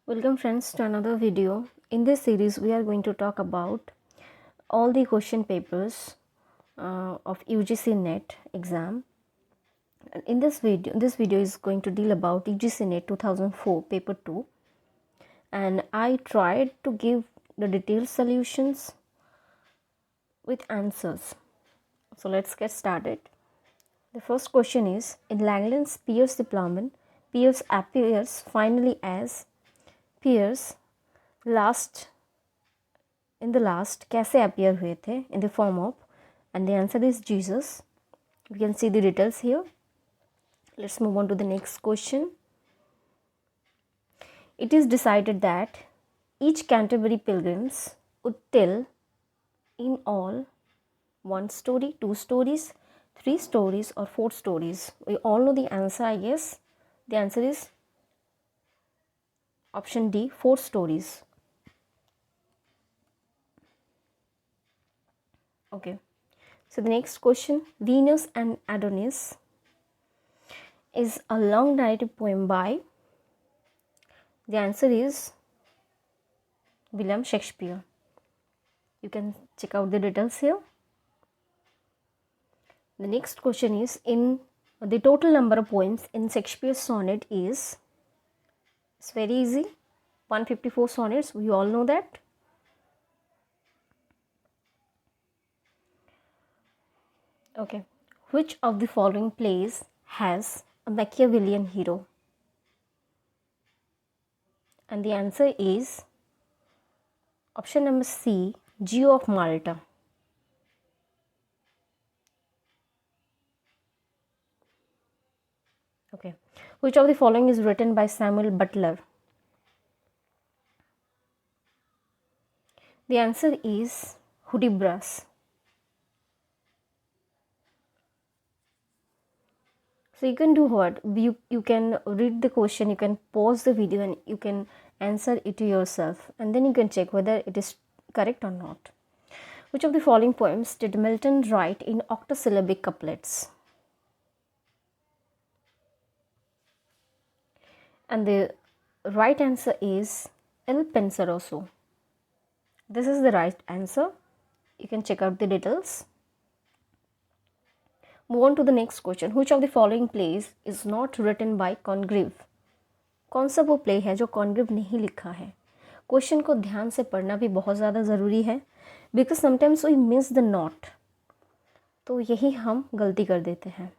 Welcome friends to another video. In this series we are going to talk about all the question papers of UGC NET exam. And in this video is going to deal about UGC NET 2004 paper 2, and I tried to give the detailed solutions with answers. So let's get started. The first question is, in Langland's Pierce Diplomat, Pierce appears finally as Pierce in the last कैसे appear हुए थे in the form of, and the answer is Jesus. We can see the details here. Let's move on to the next question. It is decided that each Canterbury pilgrims would tell in all 1 story, 2 stories, 3 stories or 4 stories. We all know the answer, I guess. The answer is option D, 4 stories. Okay, so the next question, Venus and Adonis is a long narrative poem by, the answer is William Shakespeare. You can check out the details here. The next question is, in the total number of poems in Shakespeare's sonnet is, it's very easy, 154 sonnets, we all know that. Okay, which of the following plays has a Machiavellian hero? And the answer is option number C, Geo of Malta. Okay, which of the following is written by Samuel Butler? The answer is Hudibras. So you can do what? You can read the question, you can pause the video and you can answer it to yourself, and then you can check whether it is correct or not. Which of the following poems did Milton write in octosyllabic couplets? And the right answer is El Penseroso. This is the right answer. You can check out the details. Move on to the next question. Which of the following plays is not written by Congreve? कौन सा वो play है जो कॉन्ग्रेव नहीं लिखा है? Question को ध्यान से पढ़ना भी बहुत ज़्यादा ज़रूरी है, because sometimes we miss the not, तो यही हम गलती कर देते हैं.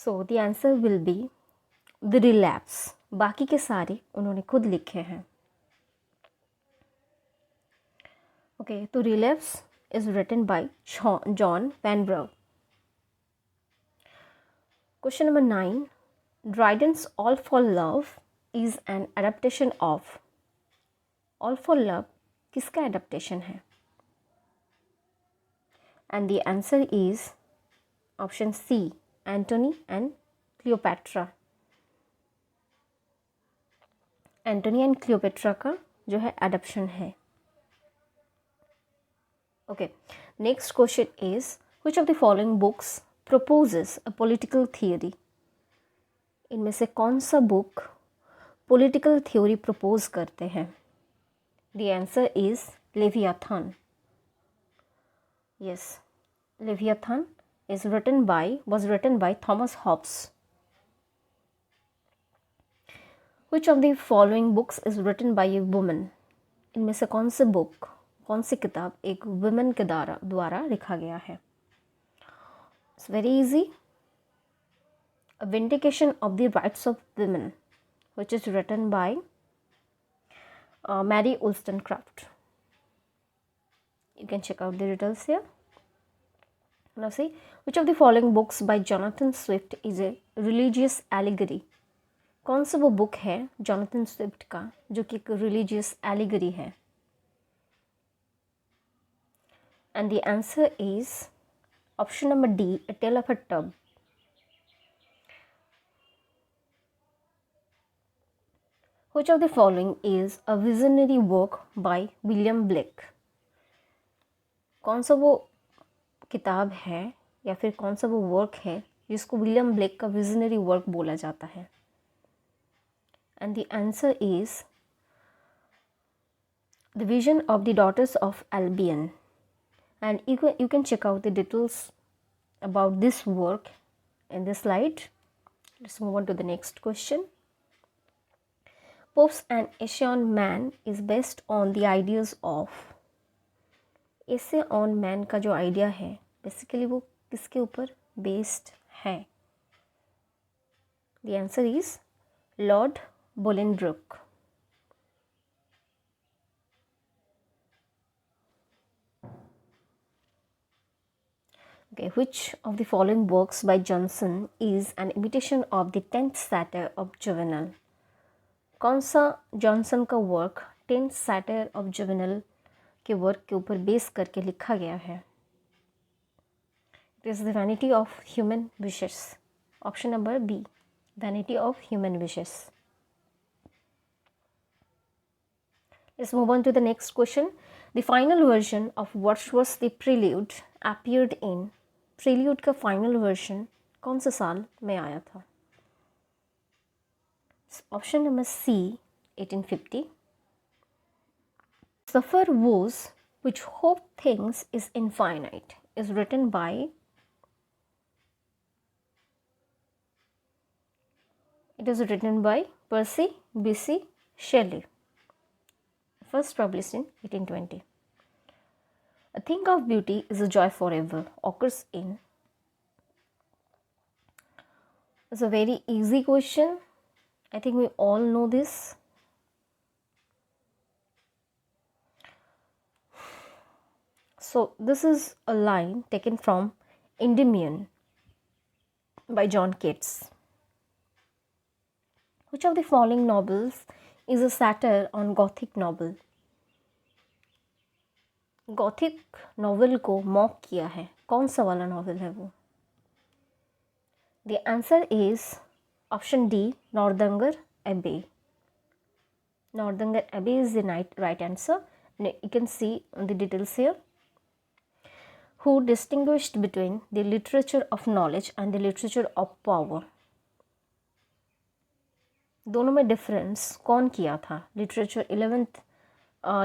So the answer will be the relapse. बाकी के सारे उन्होंने खुद लिखे हैं. ओके, तो relapse is written by John Vanbrugh. Question number 9. Dryden's All for Love is an adaptation of. All for Love किसका adaptation है? And the answer is option C, Antony and Cleopatra. Antony and Cleopatra का जो है adaptation है. Okay, next question is, which of the following books proposes a political theory? इनमें से कौन सा बुक political theory propose करते हैं? The answer is Leviathan. Yes, Leviathan was written by Thomas Hobbes. Which of the following books is written by a woman? इनमें से कौन सी किताब एक वुमेन के द्वारा लिखा गया है? It's very easy. A vindication of the rights of women, which is written by Mary Wollstonecraft. You can check out the details here. Now see, which of the following books by Jonathan Swift is a religious allegory? कौन सा वो book है Jonathan Swift का जो कि एक religious allegory है? And the answer is option number D, A Tale of a Tub. Which of the following is a visionary work by William Blake? कौन सा वो किताब है या फिर कौन सा वो वर्क है जिसको विलियम ब्लेक का विजनरी वर्क बोला जाता है? And the answer is The Vision of the Daughters of Albion. And you can check out the details about this work in this slide. Let's move on to the next question. Pope's An Essay on Man is based on the ideas of. Essay on Man का जो idea है basically वो किसके ऊपर based है? The answer is Lord Bolingbroke. Okay, which of the following works by Johnson is an imitation of the 10th satire of Juvenal? कौन सा Johnson का work 10th satire of Juvenal के work के ऊपर बेस करके लिखा गया है? It is the Vanity of Human Wishes. Option number B, Vanity of Human Wishes. Let's move on to the next question. The final version of Wordsworth's The Prelude appeared in. Prelude का final version कौन से साल में आया था? Option number C, 1850. Suffer woes which hope thinks is infinite is written by. It is written by Percy B.C. Shelley. First published in 1820. A thing of beauty is a joy forever occurs in. It's a very easy question. I think we all know this. So this is a line taken from Endymion by John Keats. Which of the following novels is a satire on Gothic novel? Gothic novel को mock किया है, कौन सा वाला novel है वो? The answer is option D, Northanger Abbey. Northanger Abbey is the right answer. You can see the details here. Who distinguished between the literature of knowledge and the literature of power? दोनों में difference कौन किया था? Literature 11th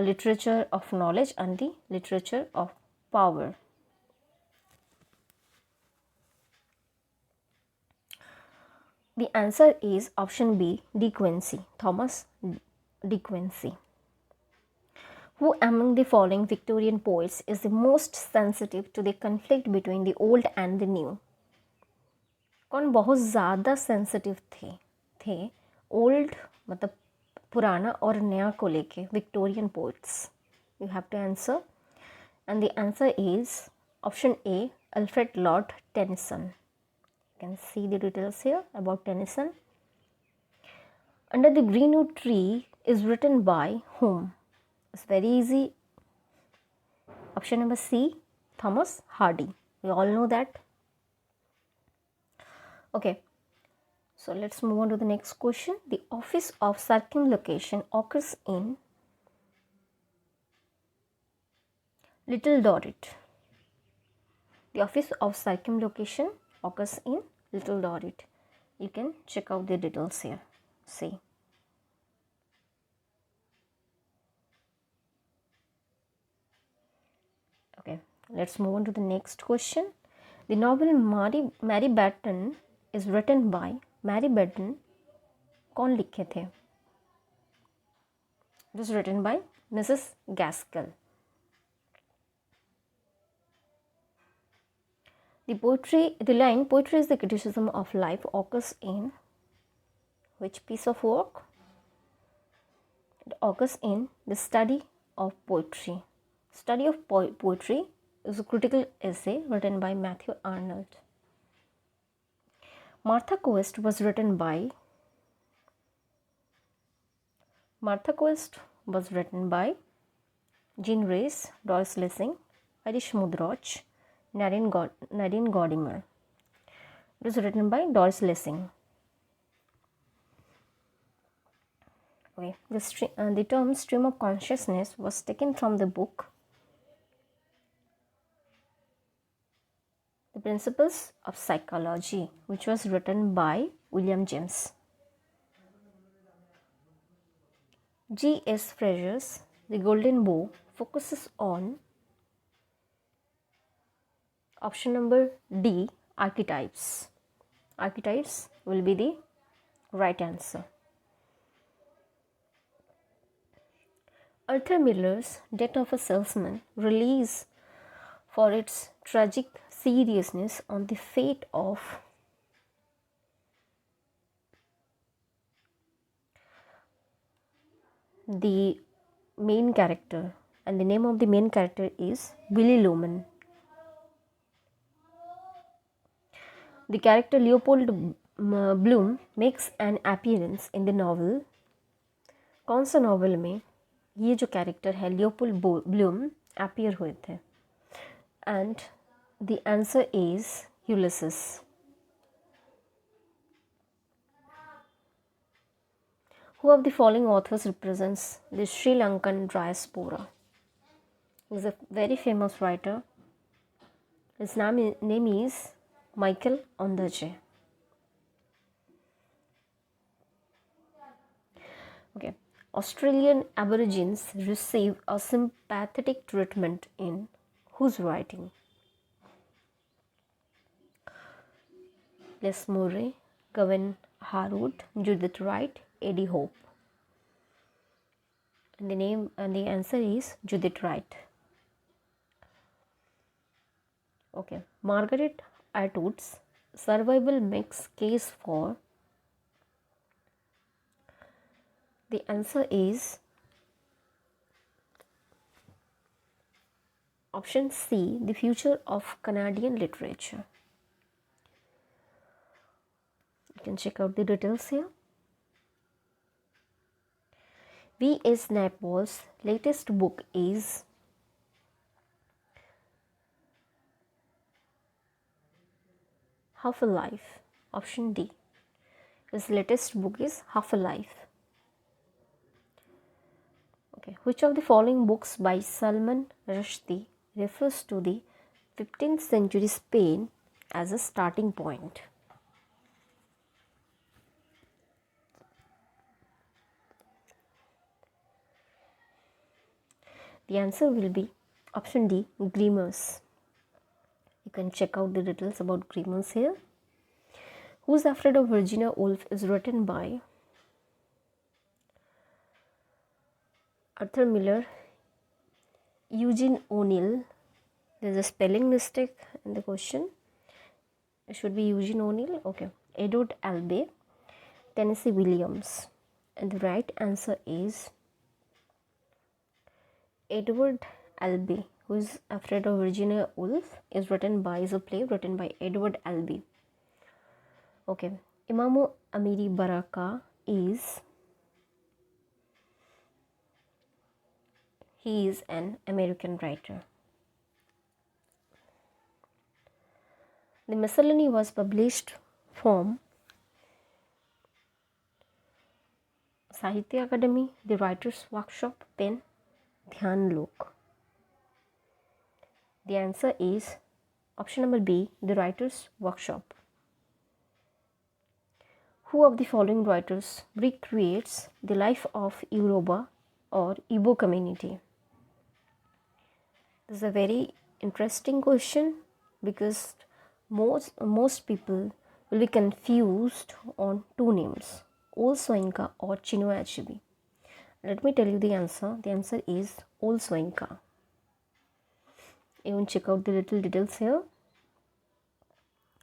literature of knowledge and the literature of power. The answer is option B, De Quincey, Thomas De Quincey. Who among the following Victorian poets is the most sensitive to the conflict between the old and the new? कौन बहुत ज़्यादा sensitive थे old मतलब पुराना और नया को लेके? Victorian poets. You have to answer and the answer is option A, Alfred Lord Tennyson. You can see the details here about Tennyson. Under the greenwood tree is written by whom? It's very easy. Option number C, Thomas Hardy. We all know that. Okay, so let's move on to the next question. The office of circumlocution occurs in Little Dorrit. The office of circumlocution occurs in Little Dorrit. You can check out the details here. See. Okay, let's move on to the next question. The novel Mary Batten is written by. Mary Batten कौन लिखे थे? It was written by Mrs. Gaskell. The line poetry is the criticism of life occurs in which piece of work? It occurs in The Study of Poetry. Study of Poetry is a critical essay written by Matthew Arnold. Martha Quest was written by. Martha Quest was written by Jean Rhys, Doris Lessing, Irish Mudroch, Nadine Gordimer. It was written by Doris Lessing. Okay, the term stream of consciousness was taken from the book The Principles of Psychology, which was written by William James. G.S. Fraser's The Golden Bough focuses on option number D, archetypes. Archetypes will be the right answer. Arthur Miller's Death of a Salesman relies for its tragic seriousness on the fate of the main character, and the name of the main character is Willy Loman. The character Leopold Bloom makes an appearance in the novel. कौन सा novel में ये जो character है Leopold Bloom appear हुए थे? And the answer is Ulysses. Who of the following authors represents the Sri Lankan diaspora? He is a very famous writer. His name is Michael Ondaatje. Okay. Australian Aborigines receive a sympathetic treatment in whose writing? Les Murray, Gavin Harwood, Judith Wright, Eddie Hope. And the name and the answer is Judith Wright. Okay. Margaret Atwood's survival makes case for. The answer is option C, the future of Canadian literature. You can check out the details here. V.S. Naipaul's latest book is Half a Life. Option D. His latest book is Half a Life. Okay. Which of the following books by Salman Rushdie refers to the 15th century Spain as a starting point? The answer will be option D, Grimmers. You can check out the details about Grimmers here. Who's Afraid of Virginia Woolf is written by Arthur Miller, Eugene O'Neill. There's a spelling mistake in the question. It should be Eugene O'Neill. Okay. Edward Albee, Tennessee Williams. And the right answer is Edward Albee. Who is Afraid of Virginia Woolf is a play written by Edward Albee. Okay. Imamu Amiri Baraka he is an American writer. The miscellany was published from Sahitya Akademi, the Writers Workshop, Pen, Dhyan Lok. The answer is option number B, the Writers Workshop. Who of the following writers recreates the life of Yoruba or Igbo community? This is a very interesting question because most people will be confused on two names, Ol Soyinka or Chinua Achebe. Let me tell you the answer. The answer is Ol Soyinka. Even check out the little details here.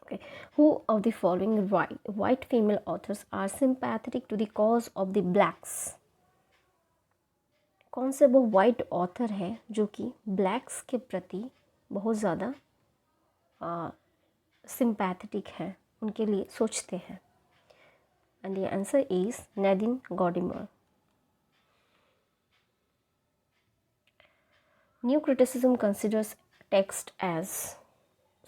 Okay. Who of the following white female authors are sympathetic to the cause of the blacks? कौन से वो white author है जो कि blacks के प्रति बहुत ज़्यादा सिंपैथेटिक है, उनके लिए सोचते हैं? And the answer is Nadine Gordimer. New criticism considers text as,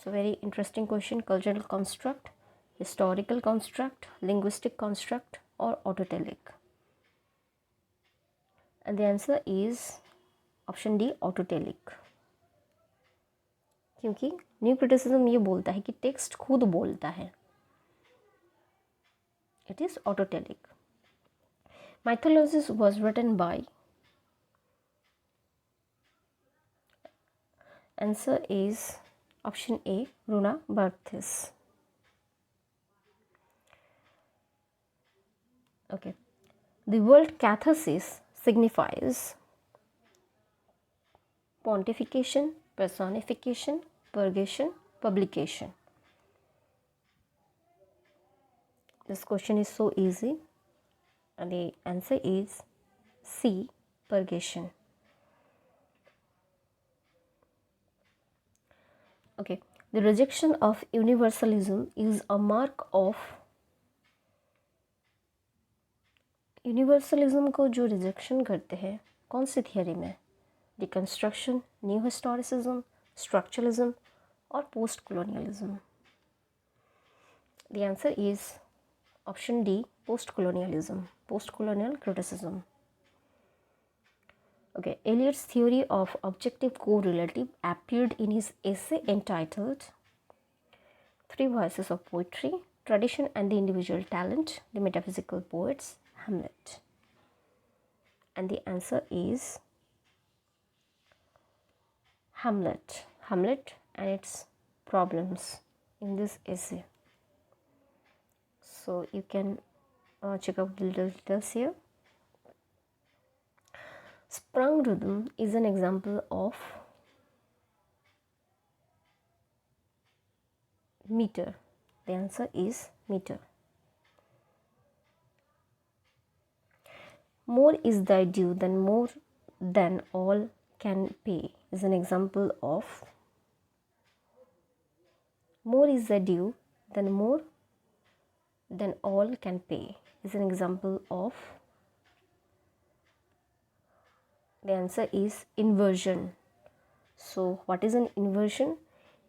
so very interesting question, cultural construct, historical construct, linguistic construct or autotelic. And the answer is option D, autotelic. क्योंकि new criticism ये बोलता है कि text खुद बोलता है. It is autotelic. Mythologies was written by. Answer is option A, Runa Barthes. Okay. The word catharsis signifies pontification, personification, purgation, publication. This question is so easy, and the answer is C, purgation. Okay, the rejection of universalism is a mark of. Universalism को जो rejection करते हैं कौन सी theory में? Deconstruction, new historicism, structuralism और post colonialism. The answer is option D, post colonialism, post colonial criticism. Okay, Eliot's theory of objective correlative appeared in his essay entitled Three Voices of Poetry, Tradition and the Individual Talent, The Metaphysical Poets, Hamlet. And the answer is Hamlet. Hamlet and its problems in this essay. So you can check out the little details here. Sprung rhythm is an example of meter. The answer is meter. More is thy due than more than all can pay is an example of. More is thy due than more than all can pay is an example of. The answer is inversion. So what is an inversion?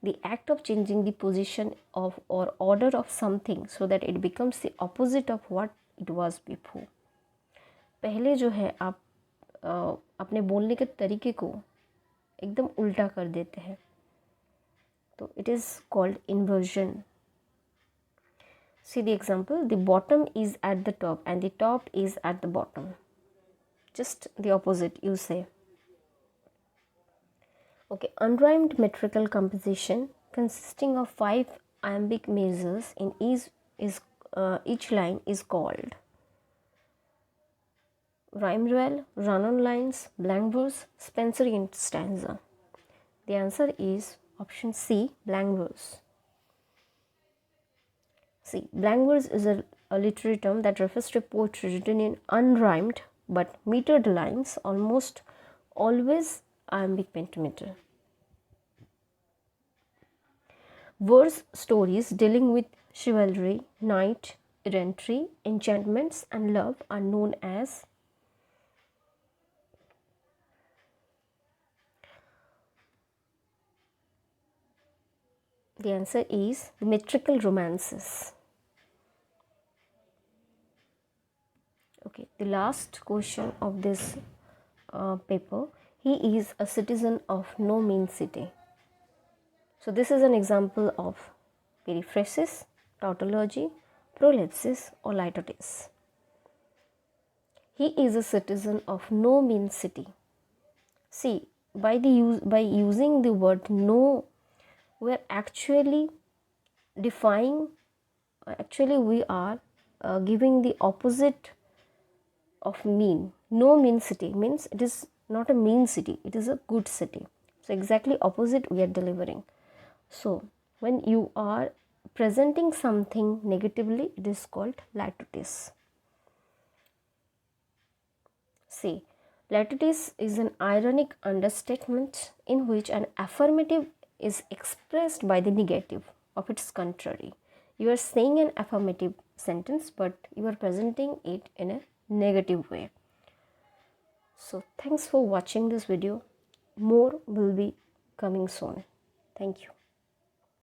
The act of changing the position of or order of something so that it becomes the opposite of what it was before. पहले जो है आप अपने बोलने के तरीके को एकदम उल्टा कर देते हैं, तो it is called inversion. See the example, the bottom is at the top and the top is at the bottom. Just the opposite you say. Okay, unrhymed metrical composition consisting of 5 iambic measures in each line is called rhyme duel, run-on lines, blank verse, Spencerian stanza. The answer is option C, blank verse. See, blank verse is a literary term that refers to poetry written in unrhymed but metered lines, almost always iambic pentameter. Verse stories dealing with chivalry, knight errantry, enchantments and love are known as. The answer is the metrical romances. Okay, the last question of this paper. He is a citizen of no mean city. So this is an example of periphrasis, tautology, prolepsis or litotes. He is a citizen of no mean city. See, by using the word no, we are actually defying. Actually, we are giving the opposite of mean. No mean city means it is not a mean city, it is a good city. So exactly opposite we are delivering. So when you are presenting something negatively, it is called litotes. See, litotes is an ironic understatement in which an affirmative is expressed by the negative of its contrary. You are saying an affirmative sentence, but you are presenting it in a negative way. So thanks for watching this video. More will be coming soon. Thank you.